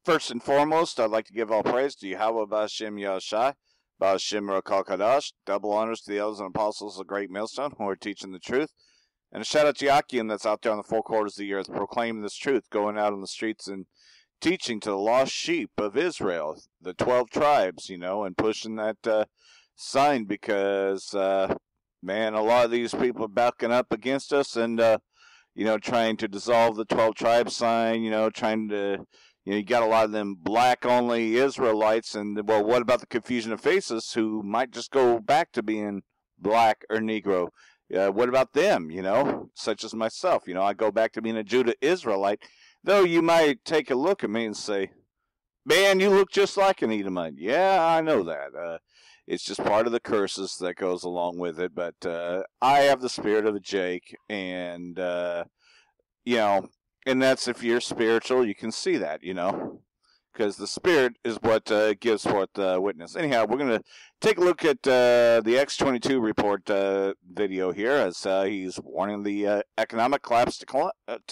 First and foremost, I'd like to give all praise to Yahweh Ba'Shem Yahushai, Ba'Shem Rakal Kadash, double honors to the elders and apostles of the Great Millstone who are teaching the truth. And a shout out to Yakim that's out there on the four quarters of the earth proclaiming this truth, going out on the streets and teaching to the lost sheep of Israel, the 12 tribes, and pushing that sign because, man, a lot of these people are backing up against us and, trying to dissolve the 12 tribes sign, trying to, you got a lot of them black-only Israelites, and, well, what about the confusion of faces who might just go back to being black or Negro? What about them, such as myself? I go back to being a Judah Israelite, though you might take a look at me and say, man, you look just like an Edomite. Yeah, I know that. It's just part of the curses that goes along with it, but I have the spirit of a Jake, and, and that's if you're spiritual, you can see that, because the spirit is what gives forth witness. Anyhow, we're going to take a look at the X-22 report video here as he's warning the economic collapse to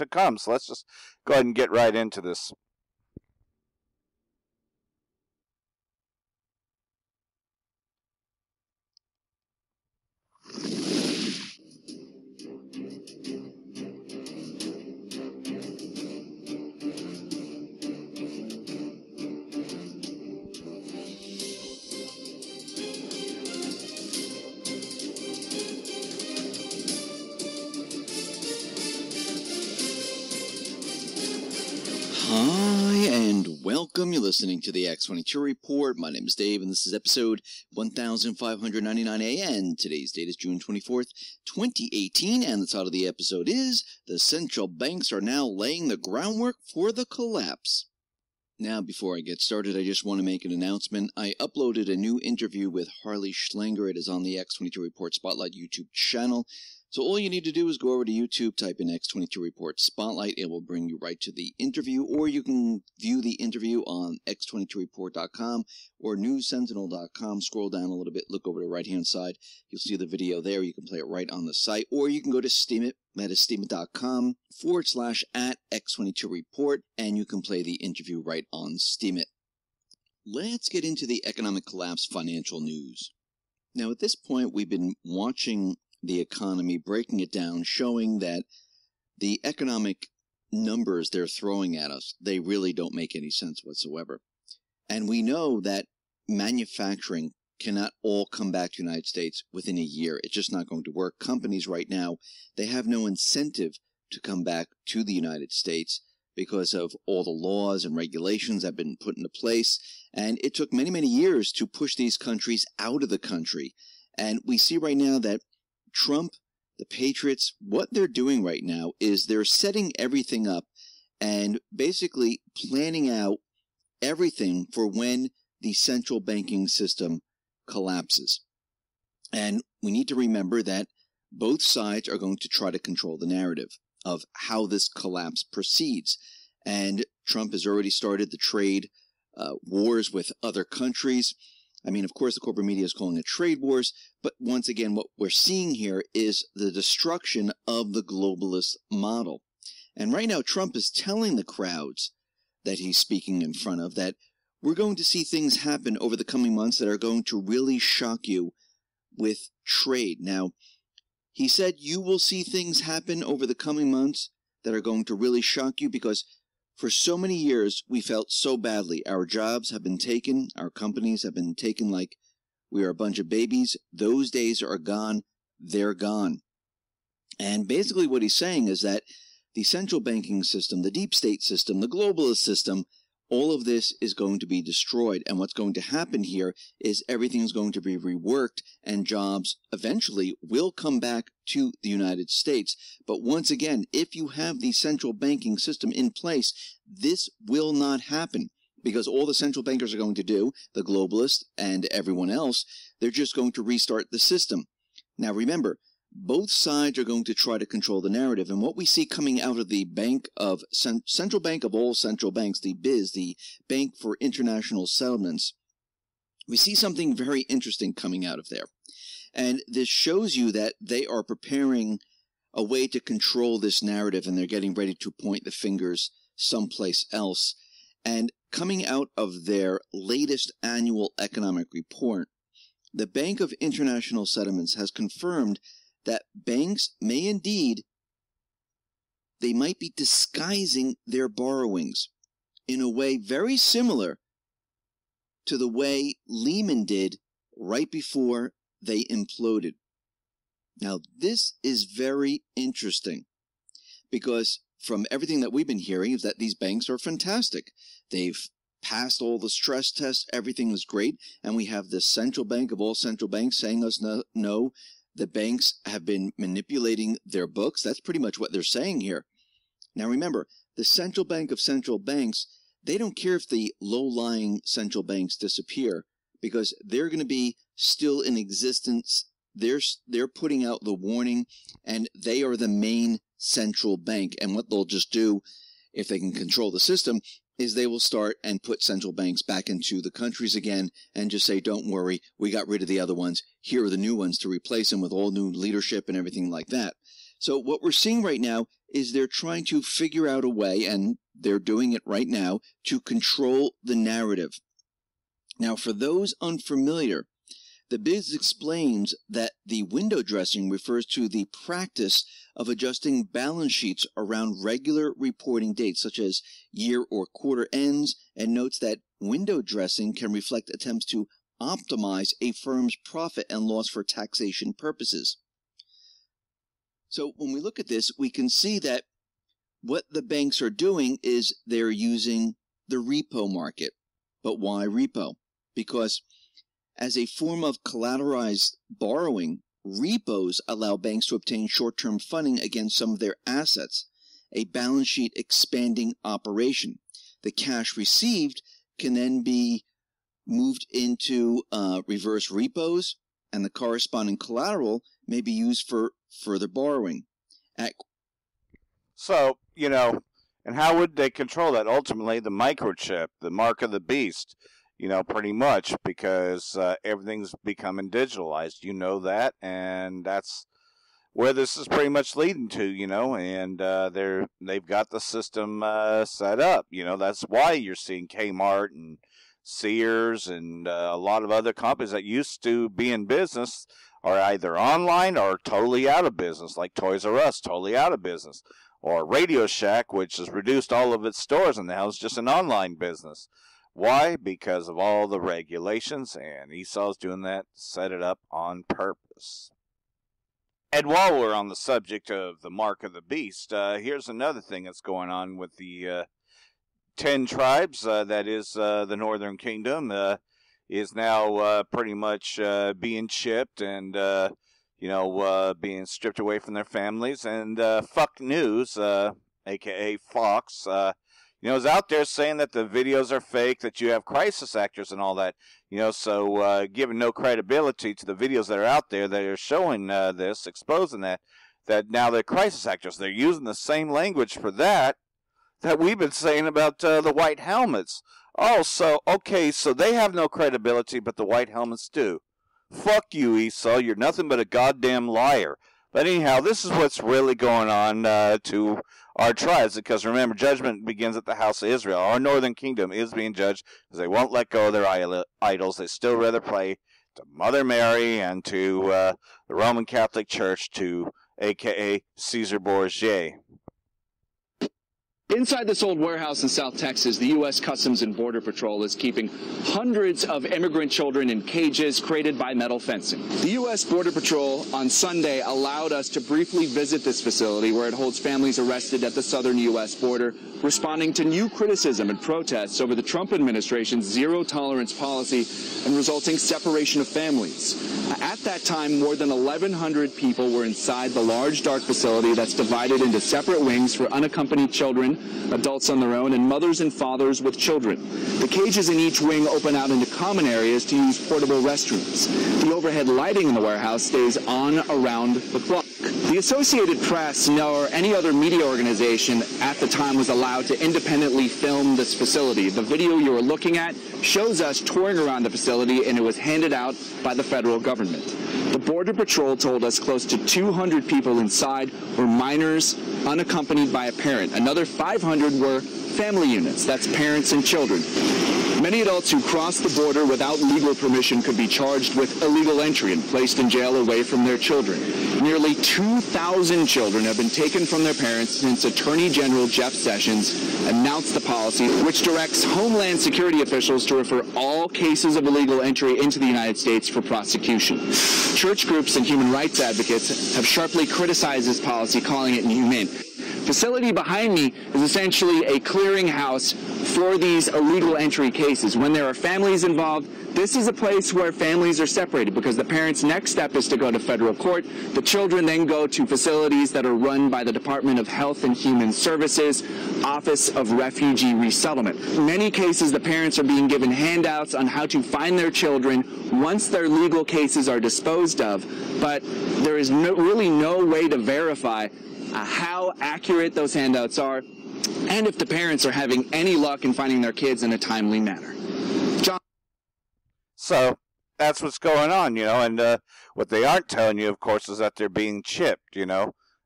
come. So let's just go ahead and get right into this. Hi, and welcome. You're listening to the X-22 Report. My name is Dave, and this is episode 1599 AN. Today's date is June 24th, 2018, and the title of the episode is, The Central Banks Are Now Laying the Groundwork for the Collapse. Now, before I get started, I just want to make an announcement. I uploaded a new interview with Harley Schlanger. It is on the X-22 Report Spotlight YouTube channel. So all you need to do is go over to YouTube, type in X-22 Report Spotlight. It will bring you right to the interview, or you can view the interview on x22report.com or newssentinel.com. Scroll down a little bit, look over the right-hand side. You'll see the video there. You can play it right on the site, or you can go to Steemit, that is steemit.com/@X22Report, and you can play the interview right on Steemit. Let's get into the economic collapse financial news. Now, at this point, we've been watching the economy, breaking it down, showing that the economic numbers they're throwing at us, they really don't make any sense whatsoever. And we know that manufacturing cannot all come back to the United States within a year. It's just not going to work. Companies right now, they have no incentive to come back to the United States because of all the laws and regulations that have been put into place. And it took many, many years to push these countries out of the country. And we see right now that Trump, the Patriots, what they're doing right now is they're setting everything up and basically planning out everything for when the central banking system collapses. And we need to remember that both sides are going to try to control the narrative of how this collapse proceeds. And Trump has already started the trade wars with other countries. I mean, of course, the corporate media is calling it trade wars, but once again, what we're seeing here is the destruction of the globalist model. And right now, Trump is telling the crowds that he's speaking in front of that we're going to see things happen over the coming months that are going to really shock you with trade. Now, he said you will see things happen over the coming months that are going to really shock you because for so many years, we felt so badly. Our jobs have been taken. Our companies have been taken like we are a bunch of babies. Those days are gone. They're gone. And basically what he's saying is that the central banking system, the deep state system, the globalist system, all of this is going to be destroyed. And what's going to happen here is everything is going to be reworked and jobs eventually will come back to the United States. But once again, if you have the central banking system in place, this will not happen because all the central bankers are going to do, the globalists and everyone else, they're just going to restart the system. Now remember, both sides are going to try to control the narrative. And what we see coming out of the central bank of all central banks, the BIZ, the Bank for International Settlements, we see something very interesting coming out of there. And this shows you that they are preparing a way to control this narrative and they're getting ready to point the fingers someplace else. And coming out of their latest annual economic report, the Bank of International Settlements has confirmed that banks may indeed, they might be disguising their borrowings in a way very similar to the way Lehman did right before they imploded. Now, this is very interesting because from everything that we've been hearing is that these banks are fantastic. They've passed all the stress tests, everything is great, and we have the central bank of all central banks saying us no, the banks have been manipulating their books. That's pretty much what they're saying here. Now remember, the central bank of central banks, they don't care if the low-lying central banks disappear because they're going to be still in existence. They're putting out the warning, and they are the main central bank. And what they'll just do, if they can control the system, is they will start and put central banks back into the countries again and just say, don't worry, we got rid of the other ones. Here are the new ones to replace them with all new leadership and everything like that. So what we're seeing right now is they're trying to figure out a way, and they're doing it right now, to control the narrative. Now, for those unfamiliar, the biz explains that the window dressing refers to the practice of adjusting balance sheets around regular reporting dates, such as year or quarter ends, and notes that window dressing can reflect attempts to optimize a firm's profit and loss for taxation purposes. So when we look at this, we can see that what the banks are doing is they're using the repo market. But why repo? Because as a form of collateralized borrowing, repos allow banks to obtain short-term funding against some of their assets, a balance sheet expanding operation. The cash received can then be moved into reverse repos, and the corresponding collateral may be used for further borrowing. So, and how would they control that? Ultimately, the microchip, the mark of the beast, pretty much, because everything's becoming digitalized. You know that, and that's where this is pretty much leading to, and they've got the system set up. That's why you're seeing Kmart and Sears and a lot of other companies that used to be in business are either online or totally out of business, like Toys R Us, totally out of business, or Radio Shack, which has reduced all of its stores and now it's just an online business. Why? Because of all the regulations, and Esau's doing that, set it up on purpose. And while we're on the subject of the mark of the beast, here's another thing that's going on with the 10 tribes, that is the Northern Kingdom, is now pretty much being chipped and, being stripped away from their families. And Fuck News, a.k.a. Fox, is out there saying that the videos are fake, that you have crisis actors and all that. So giving no credibility to the videos that are out there that are showing this, exposing that now they're crisis actors. They're using the same language for that we've been saying about the white helmets. Oh, so they have no credibility, but the white helmets do. Fuck you, Esau. You're nothing but a goddamn liar. But anyhow, this is what's really going on to our tribes, because remember, judgment begins at the house of Israel. Our northern kingdom is being judged because they won't let go of their idols. They still rather pray to Mother Mary and to the Roman Catholic Church, to a.k.a. Caesar Borgia. Inside this old warehouse in South Texas, the U.S. Customs and Border Patrol is keeping hundreds of immigrant children in cages created by metal fencing. The U.S. Border Patrol on Sunday allowed us to briefly visit this facility where it holds families arrested at the southern U.S. border, responding to new criticism and protests over the Trump administration's zero-tolerance policy and resulting separation of families. At that time, more than 1,100 people were inside the large, dark facility that's divided into separate wings for unaccompanied children, adults on their own, and mothers and fathers with children. The cages in each wing open out into common areas to use portable restrooms. The overhead lighting in the warehouse stays on around the clock. The Associated Press, nor any other media organization at the time, was allowed to independently film this facility. The video you are looking at shows us touring around the facility, and it was handed out by the federal government. The Border Patrol told us close to 200 people inside were minors unaccompanied by a parent. Another 500 were family units, that's parents and children. Many adults who crossed the border without legal permission could be charged with illegal entry and placed in jail away from their children. Nearly 2,000 children have been taken from their parents since Attorney General Jeff Sessions announced the policy, which directs Homeland Security officials to refer all cases of illegal entry into the United States for prosecution. Church groups and human rights advocates have sharply criticized this policy, calling it inhumane. Facility behind me is essentially a clearinghouse for these illegal entry cases. When there are families involved, this is a place where families are separated because the parents' next step is to go to federal court. The children then go to facilities that are run by the Department of Health and Human Services, Office of Refugee Resettlement. In many cases, the parents are being given handouts on how to find their children once their legal cases are disposed of, but there is really no way to verify how accurate those handouts are, and if the parents are having any luck in finding their kids in a timely manner. John? So that's what's going on, and what they aren't telling you, of course, is that they're being chipped,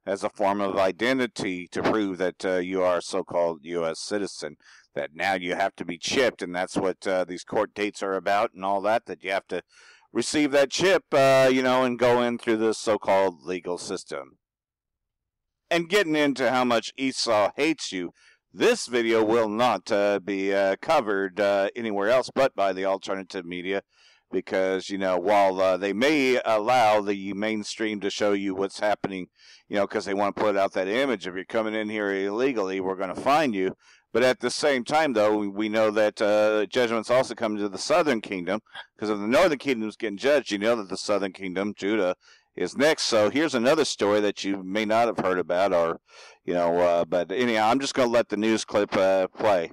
as a form of identity to prove that you are a so-called U.S. citizen, that now you have to be chipped, and that's what these court dates are about and all that you have to receive that chip, and go in through this so-called legal system. And getting into how much Esau hates you, this video will not be covered anywhere else but by the alternative media because, while they may allow the mainstream to show you what's happening, because they want to put out that image, if you're coming in here illegally, we're going to find you. But at the same time, though, we know that judgment's also coming to the southern kingdom, because if the northern kingdom is getting judged, you know that the southern kingdom, Judah, is next. So here's another story that you may not have heard about, or, but anyhow, I'm just going to let the news clip play.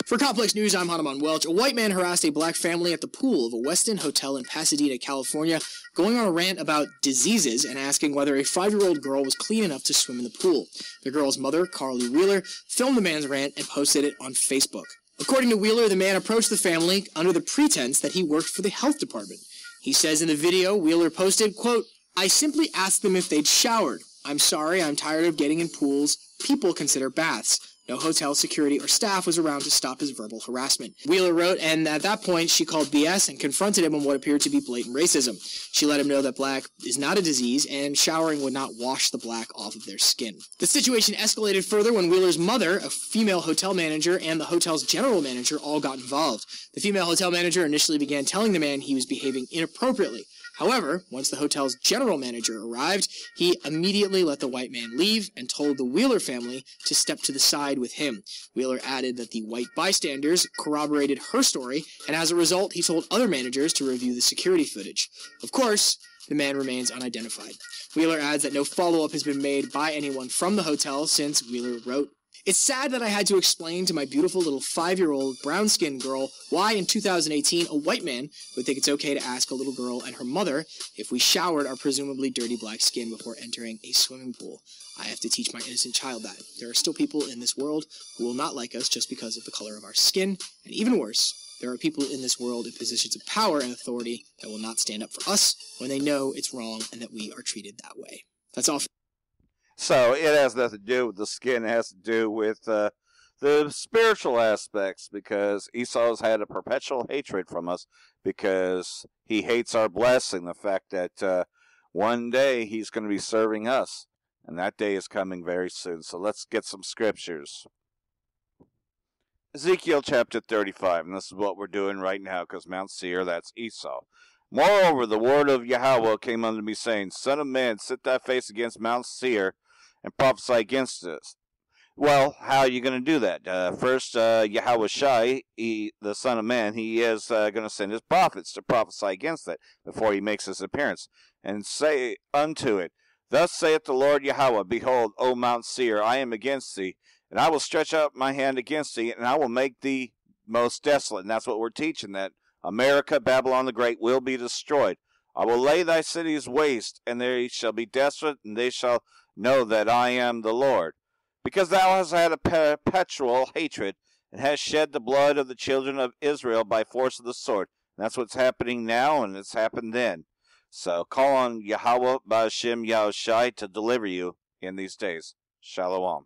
For Complex News, I'm Hanuman Welch. A white man harassed a black family at the pool of a Westin hotel in Pasadena, California, going on a rant about diseases and asking whether a 5-year-old girl was clean enough to swim in the pool. The girl's mother, Carly Wheeler, filmed the man's rant and posted it on Facebook. According to Wheeler, the man approached the family under the pretense that he worked for the health department. He says in the video, Wheeler posted, quote, "I simply asked them if they'd showered. I'm sorry, I'm tired of getting in pools people consider baths. No hotel security or staff was around to stop his verbal harassment." Wheeler wrote, and at that point, she called BS and confronted him on what appeared to be blatant racism. She let him know that black is not a disease, and showering would not wash the black off of their skin. The situation escalated further when Wheeler's mother, a female hotel manager, and the hotel's general manager all got involved. The female hotel manager initially began telling the man he was behaving inappropriately. However, once the hotel's general manager arrived, he immediately let the white man leave and told the Wheeler family to step to the side with him. Wheeler added that the white bystanders corroborated her story, and as a result, he told other managers to review the security footage. Of course, the man remains unidentified. Wheeler adds that no follow-up has been made by anyone from the hotel since Wheeler wrote, "It's sad that I had to explain to my beautiful little 5-year-old brown-skinned girl why in 2018 a white man would think it's okay to ask a little girl and her mother if we showered our presumably dirty black skin before entering a swimming pool. I have to teach my innocent child that. There are still people in this world who will not like us just because of the color of our skin, and even worse, there are people in this world in positions of power and authority that will not stand up for us when they know it's wrong and that we are treated that way." That's all. So it has nothing to do with the skin. It has to do with the spiritual aspects, because Esau's had a perpetual hatred from us because he hates our blessing, the fact that one day he's going to be serving us, and that day is coming very soon. So let's get some scriptures. Ezekiel chapter 35, and this is what we're doing right now, because Mount Seir, that's Esau. "Moreover, the word of Yahweh came unto me, saying, Son of man, set thy face against Mount Seir, and prophesy against us." Well, how are you going to do that? First, Yahweh Shai, the Son of Man, he is going to send his prophets to prophesy against that before he makes his appearance. And say unto it, Thus saith the Lord Yahweh, Behold, O Mount Seir, I am against thee, and I will stretch out my hand against thee, and I will make thee most desolate. And that's what we're teaching, that America, Babylon the Great, will be destroyed. I will lay thy cities waste, and they shall be desolate, and they shall know that I am the Lord. Because thou hast had a perpetual hatred, and hast shed the blood of the children of Israel by force of the sword, That's what's happening now, and it's happened then. So call on Yahweh Ba'Shem Yahushai to deliver you in these days. Shalom.